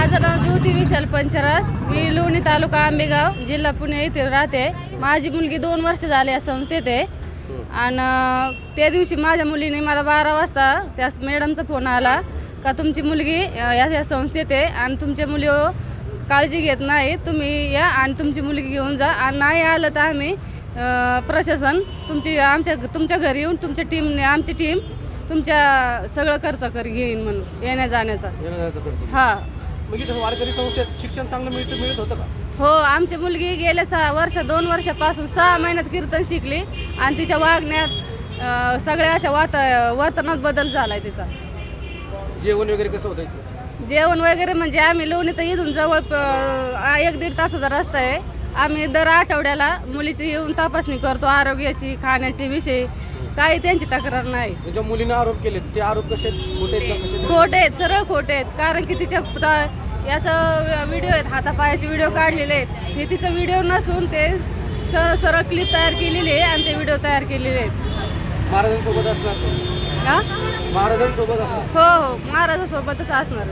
माझं नाव ज्योती विशाल पंचरास. मी लोणी तालुका आंबेगाव जिल्हा पुणे येथे राहते. माझी मुलगी 2 वर्ष झाली या संस्थेत आहे. आणि त्या दिवशी माझ्या मुलीने मला 12 वाजता त्या मॅडमचा फोन आला का तुमची मुलगी या संस्थेत आहे आणि तुमच्या मुली काळजी घेत नाही, तुम्ही या आणि तुमची मुलगी घेऊन जा. आणि नाही आलं तर आम्ही प्रशासन तुमच्या घरी येऊन तुमच्या टीमने आमची टीम तुमच्या सगळं खर्च घेईन म्हणून येण्या जाण्याचा. हां. वारकरी संस्थेत शिक्षण चांगलं मिळत होतं का? हो, आमची मुलगी गेल्या 2 वर्षापासून 6 महिन्यात कीर्तन शिकली आणि तिच्या वागण्यात सगळ्या अशा वर्तनात बदल झाला आहे तिचा. जेवण वगैरे कसं होतं? जेवण वगैरे म्हणजे आम्ही लोणी तर इथून जवळ 1-1.5 तासाचा रस्ता आहे. आम्ही दर आठवड्याला मुलीची येऊन तपासणी करतो, आरोग्याची, खाण्याची विषयी काही त्यांची तक्रार नाही. म्हणजे मुलीने आरोप केले ते आरोप कसे खोटे आहेत, सरळ खोटे आहेत. कारण की तिच्या याचं व्हिडिओ आहेत, हातापायाचे व्हिडिओ काढलेले आहेत. हे तिचं व्हिडिओ नसून ते सरळ क्लिप तयार केलेली आहे आणि ते व्हिडिओ तयार केलेले आहेत. महाराजांसोबत असणार? का महाराजांसोबत असणार? हो, महाराजांसोबतच असणार.